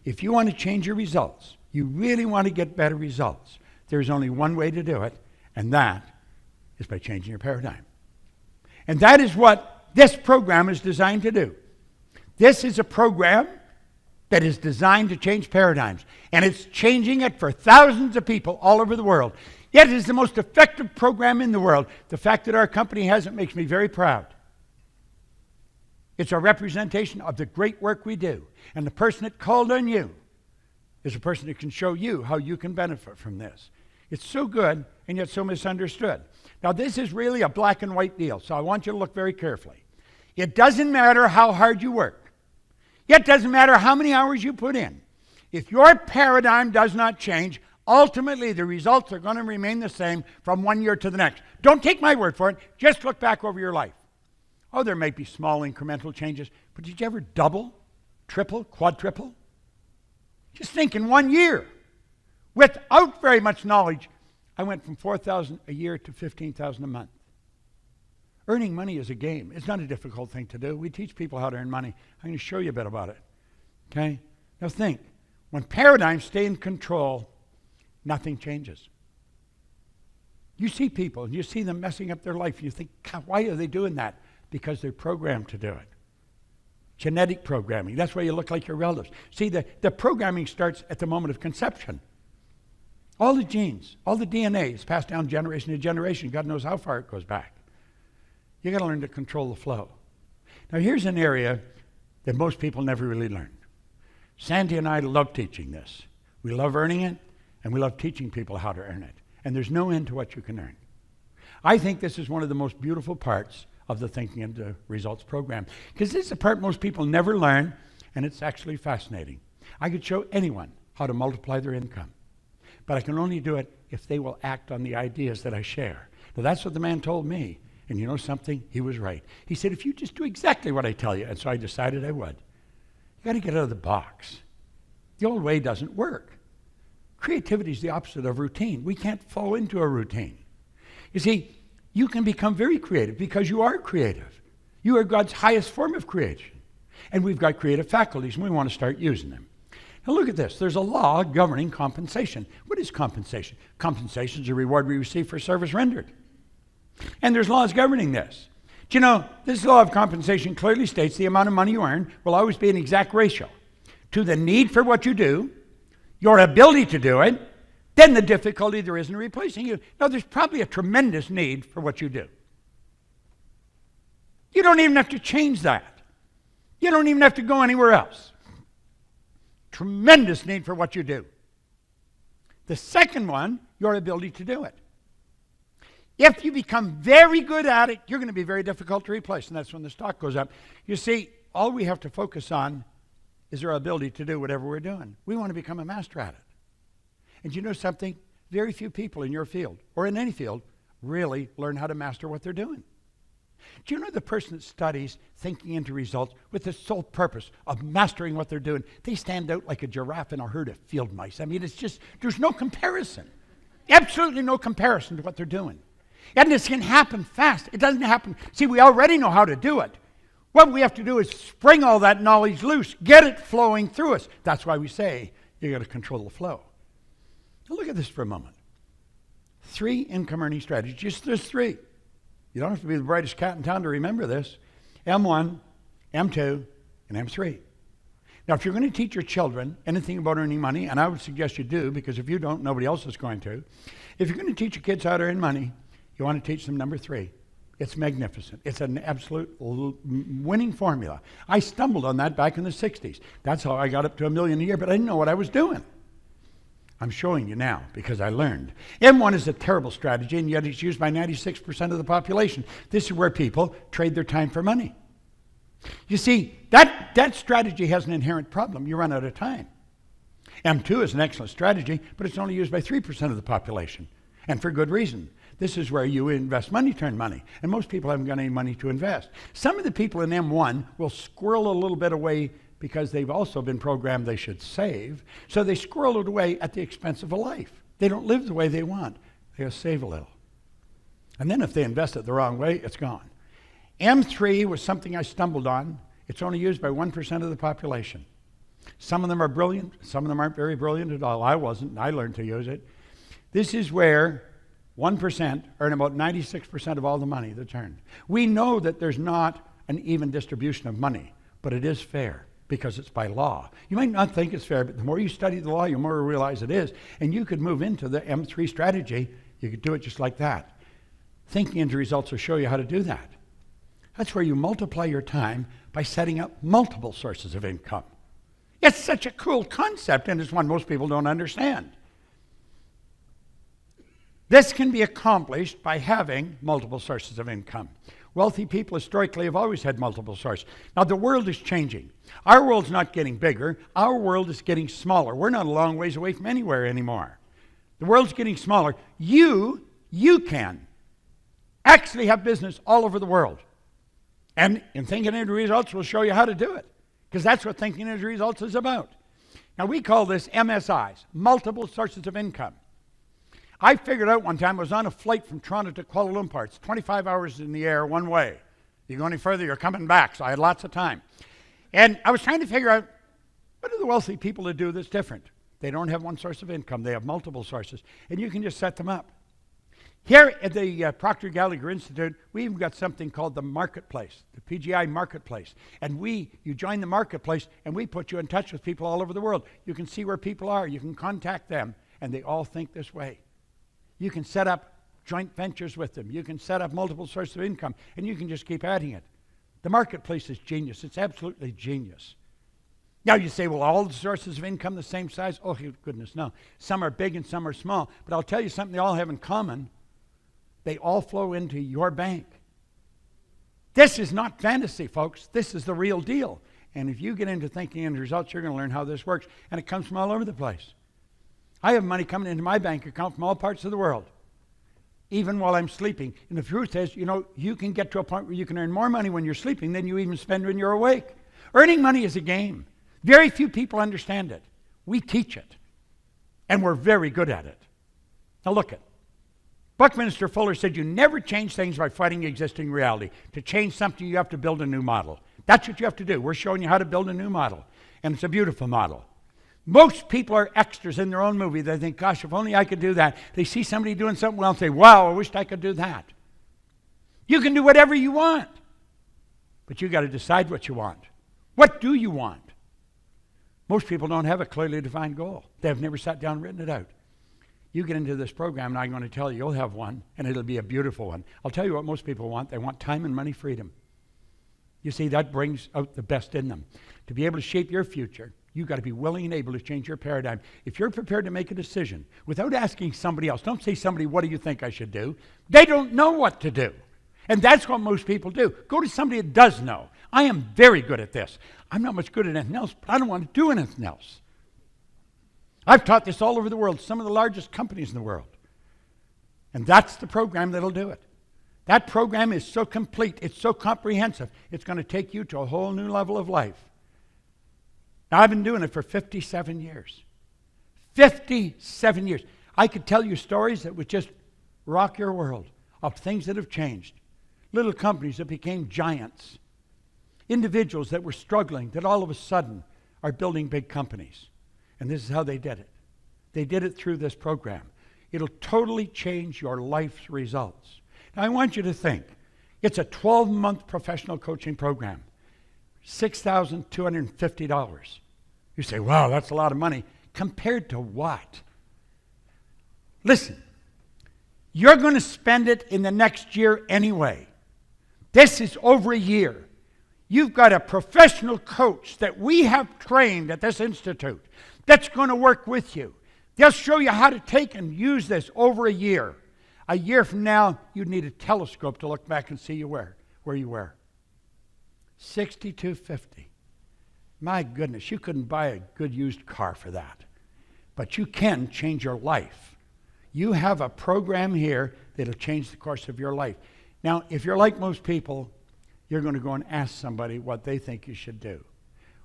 if you want to change your results, you really want to get better results, there's only one way to do it, and that is by changing your paradigm. And that is what this program is designed to do. This is a program that is designed to change paradigms, and it's changing it for thousands of people all over the world. Yet it is the most effective program in the world. The fact that our company has it makes me very proud. It's a representation of the great work we do. And the person that called on you is a person that can show you how you can benefit from this. It's so good and yet so misunderstood. Now, this is really a black and white deal, so I want you to look very carefully. It doesn't matter how hard you work. It doesn't matter how many hours you put in. If your paradigm does not change, ultimately the results are going to remain the same from one year to the next. Don't take my word for it. Just look back over your life. Oh, there may be small incremental changes, but did you ever double, triple, quadruple? Just think in 1 year, without very much knowledge, I went from $4,000 a year to $15,000 a month. Earning money is a game. It's not a difficult thing to do. We teach people how to earn money. I'm going to show you a bit about it. Okay? Now think, when paradigms stay in control, nothing changes. You see people, and you see them messing up their life, and you think, God, why are they doing that? Because they're programmed to do it. Genetic programming. That's why you look like your relatives. See, the programming starts at the moment of conception. All the genes, all the DNA is passed down generation to generation. God knows how far it goes back. You got to learn to control the flow. Now, here's an area that most people never really learn. Sandy and I love teaching this. We love earning it, and we love teaching people how to earn it. And there's no end to what you can earn. I think this is one of the most beautiful parts of the Thinking into Results program, because this is a part most people never learn, and it's actually fascinating. I could show anyone how to multiply their income, but I can only do it if they will act on the ideas that I share. Now, that's what the man told me. And you know something? He was right. He said, if you just do exactly what I tell you. And so I decided I would. You got to get out of the box. The old way doesn't work. Creativity is the opposite of routine. We can't fall into a routine. You see, you can become very creative because you are creative. You are God's highest form of creation. And we've got creative faculties, and we want to start using them. Now look at this. There's a law governing compensation. What is compensation? Compensation is a reward we receive for service rendered. And there's laws governing this. Do you know, this law of compensation clearly states the amount of money you earn will always be an exact ratio to the need for what you do, your ability to do it, then the difficulty there is in replacing you. Now, there's probably a tremendous need for what you do. You don't even have to change that. You don't even have to go anywhere else. Tremendous need for what you do. The second one, your ability to do it. If you become very good at it, you're going to be very difficult to replace, and that's when the stock goes up. You see, all we have to focus on is our ability to do whatever we're doing. We want to become a master at it. And you know something? Very few people in your field, or in any field, really learn how to master what they're doing. Do you know the person that studies thinking into results with the sole purpose of mastering what they're doing? They stand out like a giraffe in a herd of field mice. I mean, it's just, there's no comparison. Absolutely no comparison to what they're doing. And this can happen fast. It doesn't happen. See, we already know how to do it. What we have to do is spring all that knowledge loose, get it flowing through us. That's why we say you got to control the flow. Now look at this for a moment. 3 income earning strategies. Just there's 3. You don't have to be the brightest cat in town to remember this. M1, M2, and M3. Now, if you're going to teach your children anything about earning money, and I would suggest you do, because if you don't, nobody else is going to. If you're going to teach your kids how to earn money, you want to teach them number 3. It's magnificent. It's an absolute winning formula. I stumbled on that back in the 60s. That's how I got up to $1 million a year, but I didn't know what I was doing. I'm showing you now because I learned. M1 is a terrible strategy, and yet it's used by 96% of the population. This is where people trade their time for money. You see, that strategy has an inherent problem. You run out of time. M2 is an excellent strategy, but it's only used by 3% of the population, and for good reason. This is where you invest money to earn money, and most people haven't got any money to invest. Some of the people in M1 will squirrel a little bit away because they've also been programmed they should save, so they squirrel it away at the expense of a life. They don't live the way they want. They'll save a little. And then if they invest it the wrong way, it's gone. M3 was something I stumbled on. It's only used by 1% of the population. Some of them are brilliant. Some of them aren't very brilliant at all. I wasn't. I learned to use it. This is where 1% earn about 96% of all the money that's earned. We know that there's not an even distribution of money, but it is fair because it's by law. You might not think it's fair, but the more you study the law, the more you realize it is. And you could move into the M3 strategy. You could do it just like that. Thinking into results will show you how to do that. That's where you multiply your time by setting up multiple sources of income. It's such a cool concept, and it's one most people don't understand. This can be accomplished by having multiple sources of income. Wealthy people historically have always had multiple sources. Now, the world is changing. Our world's not getting bigger. Our world is getting smaller. We're not a long ways away from anywhere anymore. The world's getting smaller. You can actually have business all over the world. And in Thinking Into Results, we'll show you how to do it, because that's what Thinking Into Results is about. Now, we call this MSIs, multiple sources of income. I figured out one time, I was on a flight from Toronto to Kuala Lumpur. It's 25 hours in the air one way. You go any further, you're coming back, so I had lots of time. And I was trying to figure out, what do the wealthy people that do that's different? They don't have one source of income. They have multiple sources, and you can just set them up. Here at the Procter Gallagher Institute, we even got something called the Marketplace, the PGI Marketplace. And you join the Marketplace, and we put you in touch with people all over the world. You can see where people are. You can contact them, and they all think this way. You can set up joint ventures with them. You can set up multiple sources of income, and you can just keep adding it. The Marketplace is genius. It's absolutely genius. Now you say, well, all the sources of income the same size? Oh, goodness, no. Some are big and some are small. But I'll tell you something they all have in common. They all flow into your bank. This is not fantasy, folks. This is the real deal. And if you get into Thinking Into Results, you're going to learn how this works. And it comes from all over the place. I have money coming into my bank account from all parts of the world, even while I'm sleeping. And the truth is, you can get to a point where you can earn more money when you're sleeping than you even spend when you're awake. Earning money is a game. Very few people understand it. We teach it, and we're very good at it. Now look at Buckminster Fuller said you never change things by fighting existing reality. To change something, you have to build a new model. That's what you have to do. We're showing you how to build a new model, and it's a beautiful model. Most people are extras in their own movie. They think, gosh, if only I could do that. They see somebody doing something well and say, wow, I wished I could do that. You can do whatever you want, but you got to decide what you want. What do you want? Most people don't have a clearly defined goal. They've never sat down and written it out. You get into this program, and I'm going to tell you, you'll have one, and it'll be a beautiful one. I'll tell you what most people want. They want time and money freedom. You see, that brings out the best in them. To be able to shape your future, you've got to be willing and able to change your paradigm. If you're prepared to make a decision without asking somebody else, don't say somebody, what do you think I should do? They don't know what to do. And that's what most people do. Go to somebody that does know. I am very good at this. I'm not much good at anything else, but I don't want to do anything else. I've taught this all over the world, some of the largest companies in the world. And that's the program that'll do it. That program is so complete, it's so comprehensive, it's going to take you to a whole new level of life. Now, I've been doing it for 57 years. 57 years. I could tell you stories that would just rock your world of things that have changed. Little companies that became giants. Individuals that were struggling that all of a sudden are building big companies. And this is how they did it. They did it through this program. It'll totally change your life's results. Now, I want you to think. It's a 12-month professional coaching program. $6,250. You say, wow, that's a lot of money. Compared to what? Listen, you're going to spend it in the next year anyway. This is over a year. You've got a professional coach that we have trained at this institute that's going to work with you. They'll show you how to take and use this over a year. A year from now, you'd need a telescope to look back and see you where you were. $6,250. My goodness, you couldn't buy a good used car for that. But you can change your life. You have a program here that'll change the course of your life. Now, if you're like most people, you're going to go and ask somebody what they think you should do.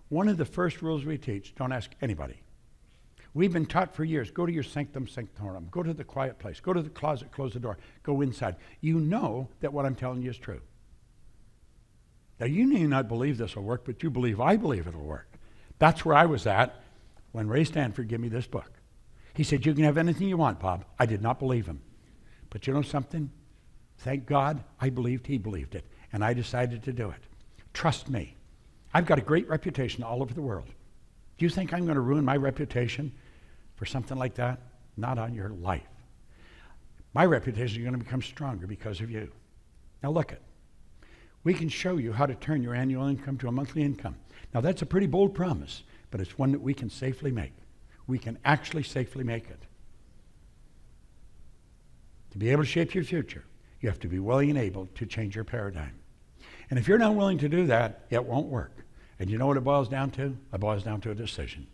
One of the first rules we teach, don't ask anybody. We've been taught for years, go to your sanctum sanctorum, go to the quiet place, go to the closet, close the door, go inside. You know that what I'm telling you is true. Now, you may not believe this will work, but you believe I believe it'll work. That's where I was at when Ray Stanford gave me this book. He said, you can have anything you want, Bob. I did not believe him. But you know something? Thank God I believed he believed it, and I decided to do it. Trust me. I've got a great reputation all over the world. Do you think I'm going to ruin my reputation for something like that? Not on your life. My reputation is going to become stronger because of you. Now look it. We can show you how to turn your annual income to a monthly income. Now that's a pretty bold promise, but it's one that we can safely make. We can actually safely make it. To be able to shape your future, you have to be willing and able to change your paradigm. And if you're not willing to do that, it won't work. And you know what it boils down to? It boils down to a decision.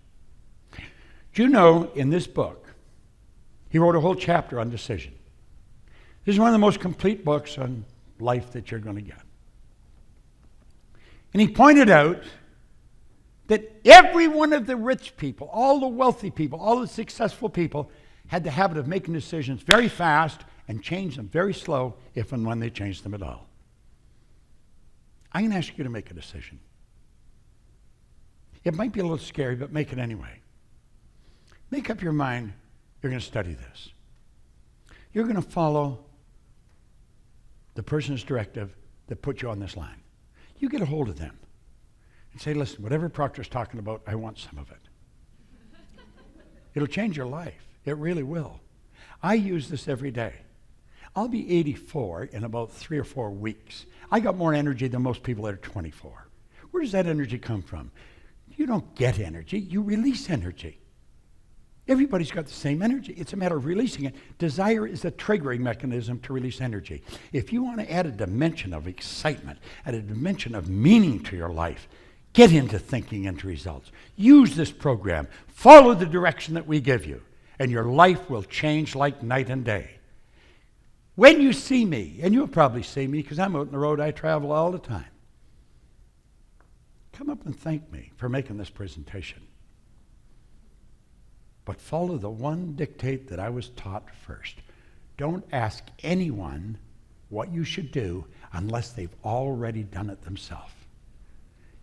Do you know in this book, he wrote a whole chapter on decision. This is one of the most complete books on life that you're going to get. And he pointed out that every one of the rich people, all the wealthy people, all the successful people had the habit of making decisions very fast and change them very slow if and when they changed them at all. I'm going to ask you to make a decision. It might be a little scary, but make it anyway. Make up your mind you're going to study this. You're going to follow the person's directive that put you on this line. You get a hold of them and say, listen, whatever Proctor's talking about, I want some of it. It'll change your life. It really will. I use this every day. I'll be 84 in about 3 or 4 weeks. I got more energy than most people that are 24. Where does that energy come from? You don't get energy, you release energy. Everybody's got the same energy. It's a matter of releasing it. Desire is a triggering mechanism to release energy. If you want to add a dimension of excitement, add a dimension of meaning to your life, get into thinking into results. Use this program. Follow the direction that we give you. and your life will change like night and day. When you see me, and you'll probably see me because I'm out on the road, I travel all the time, come up and thank me for making this presentation. But follow the one dictate that I was taught first. Don't ask anyone what you should do unless they've already done it themselves.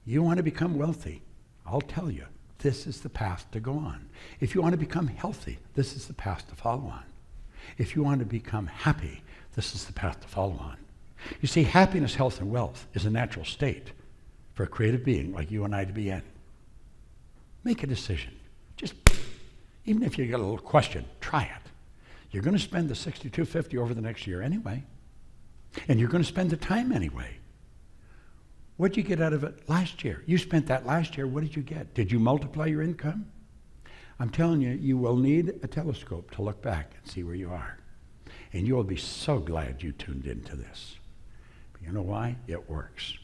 You want to become wealthy, I'll tell you, this is the path to go on. If you want to become healthy, this is the path to follow on. If you want to become happy, this is the path to follow on. You see, happiness, health, and wealth is a natural state for a creative being like you and I to be in. Make a decision. Just, even if you get a little question, try it. You're going to spend the $62.50 over the next year anyway. And you're going to spend the time anyway. What did you get out of it last year? You spent that last year. What did you get? Did you multiply your income? I'm telling you, you will need a telescope to look back and see where you are. And you will be so glad you tuned into this. But you know why? It works.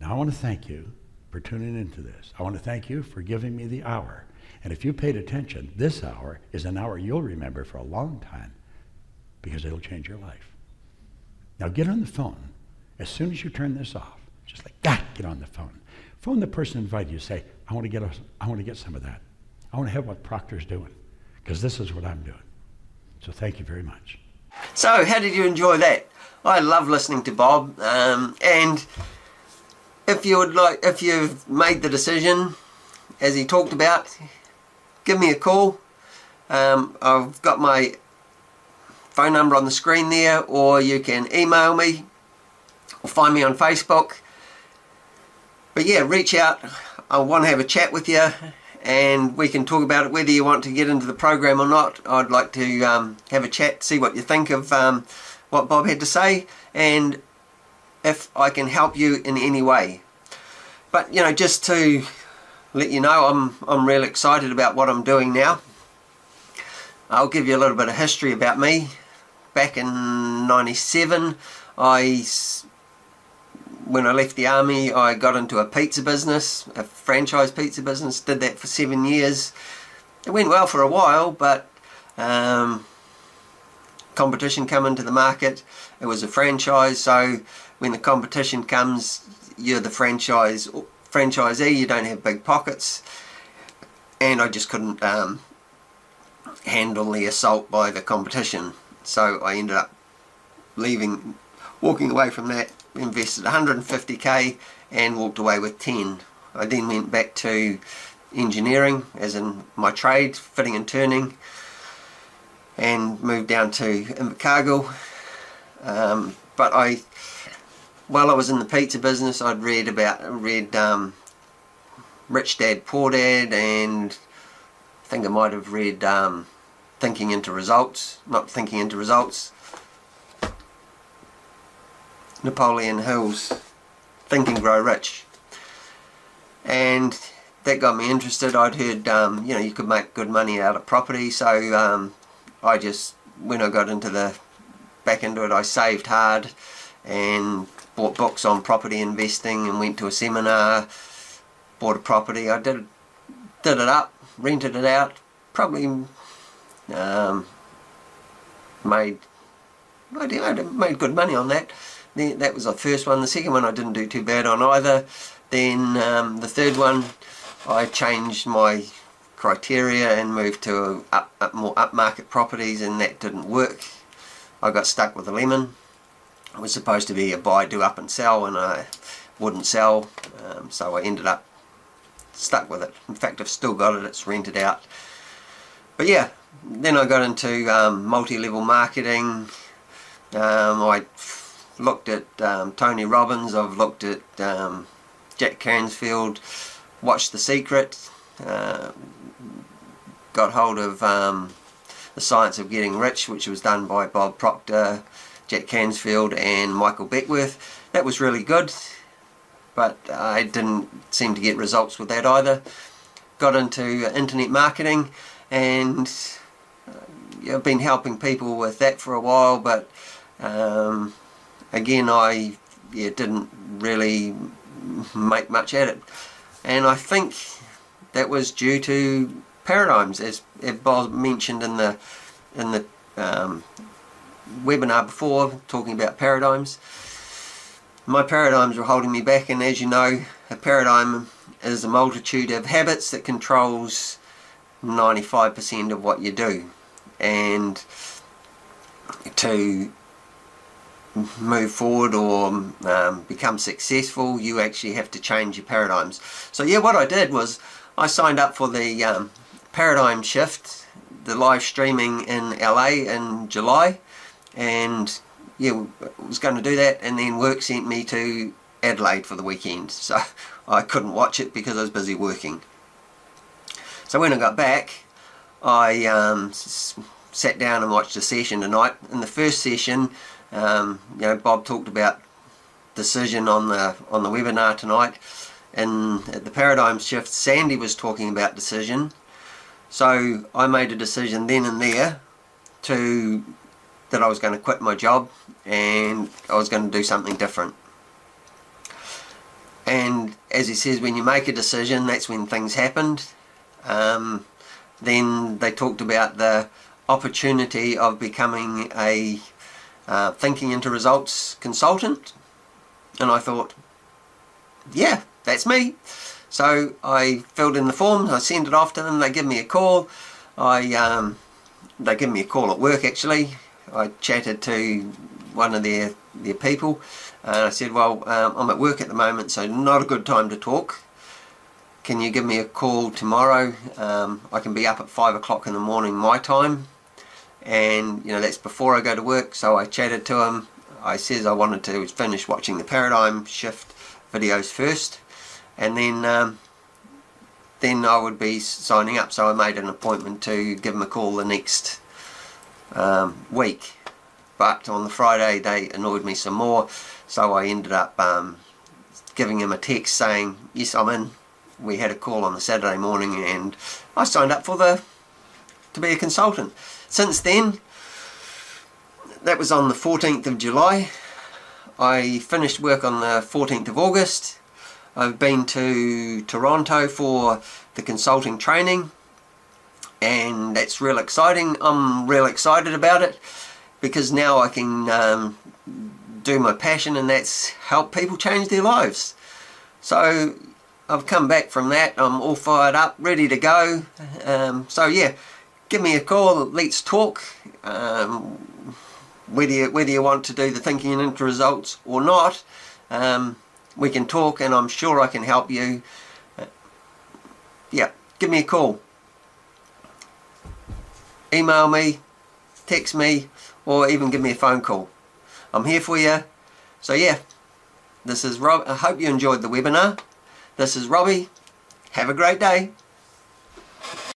Now, I want to thank you for tuning into this. I want to thank you for giving me the hour. And if you paid attention, this hour is an hour you'll remember for a long time because it'll change your life. Now, get on the phone as soon as you turn this off. Just like that, get on the phone. Phone the person who invited you. Say, I want to get some of that. I want to have what Proctor's doing because this is what I'm doing. So thank you very much. So, how did you enjoy that? I love listening to Bob, and if you've made the decision, as he talked about, give me a call. I've got my phone number on the screen there, or you can email me or find me on Facebook. But yeah, reach out. I want to have a chat with you, and we can talk about it, whether you want to get into the program or not. I'd like to have a chat, see what you think of what Bob had to say, and if I can help you in any way. But you know, just to let you know, I'm really excited about what I'm doing now. I'll give you a little bit of history about me. Back in '97, when I left the army, I got into a pizza business, a franchise pizza business. Did that for 7 years. It went well for a while, but competition come into the market. It was a franchise, so when the competition comes, you're the franchisee. You don't have big pockets, and I just couldn't handle the assault by the competition. So I ended up walking away from that. Invested 150k and walked away with 10. I then went back to engineering, as in my trade, fitting and turning, and moved down to Invercargill. But while I was in the pizza business, I'd read Rich Dad Poor Dad, and I think I might have read Thinking into Results, not Thinking into Results. Napoleon Hill's Think and Grow Rich, and that got me interested. I'd heard you could make good money out of property, so I just, when I got back into it, I saved hard and bought books on property investing and went to a seminar, bought a property. I did it up, rented it out, probably made good money on that. That was the first one. The second one I didn't do too bad on either. Then the third one, I changed my criteria and moved to more upmarket properties, and that didn't work. I got stuck with a lemon. It was supposed to be a buy, do up and sell, and I wouldn't sell, so I ended up stuck with it. In fact, I've still got it. It's rented out. But yeah, then I got into multi-level marketing. I looked at Tony Robbins, I've looked at Jack Canfield, watched The Secret, got hold of The Science of Getting Rich, which was done by Bob Proctor, Jack Canfield and Michael Beckwith. That was really good, but I didn't seem to get results with that either. Got into internet marketing, and I've been helping people with that for a while, but again, I didn't really make much at it, and I think that was due to paradigms, as Bob mentioned in the webinar before, talking about paradigms. My paradigms were holding me back, and as you know, a paradigm is a multitude of habits that controls 95% of what you do. And to move forward or become successful, you actually have to change your paradigms. So yeah, what I did was I signed up for the paradigm shift, the live streaming in LA in July, and yeah, I was going to do that, and then work sent me to Adelaide for the weekend, so I couldn't watch it because I was busy working. So when I got back, I sat down and watched a session tonight. In the first session, Bob talked about decision on the webinar tonight, and at the paradigm shift, Sandy was talking about decision. So I made a decision then and there that I was going to quit my job and I was going to do something different. And as he says, when you make a decision, that's when things happened. Then they talked about the opportunity of becoming a thinking into results consultant, and I thought, yeah, that's me. So I filled in the form, I sent it off to them, they give me a call. They give me a call at work actually. I chatted to one of their people, and I said, well, I'm at work at the moment, so not a good time to talk. Can you give me a call tomorrow? I can be up at 5 o'clock in the morning my time, and that's before I go to work. So I chatted to him. I says I wanted to finish watching the paradigm shift videos first, and then I would be signing up. So I made an appointment to give him a call the next week. But on the Friday they annoyed me some more, so I ended up giving him a text saying, yes, I'm in. We had a call on the Saturday morning, and I signed up to be a consultant. Since then, that was on the 14th of July. I finished work on the 14th of August. I've been to Toronto for the consulting training, and that's real exciting. I'm real excited about it because now I can do my passion, and that's help people change their lives. So I've come back from that. I'm all fired up, ready to go. So yeah, give me a call, let's talk. Whether you want to do the thinking into results or not, we can talk, and I'm sure I can help you. Yeah, give me a call. Email me, text me, or even give me a phone call. I'm here for you. So yeah, this is Rob. I hope you enjoyed the webinar. This is Robbie. Have a great day.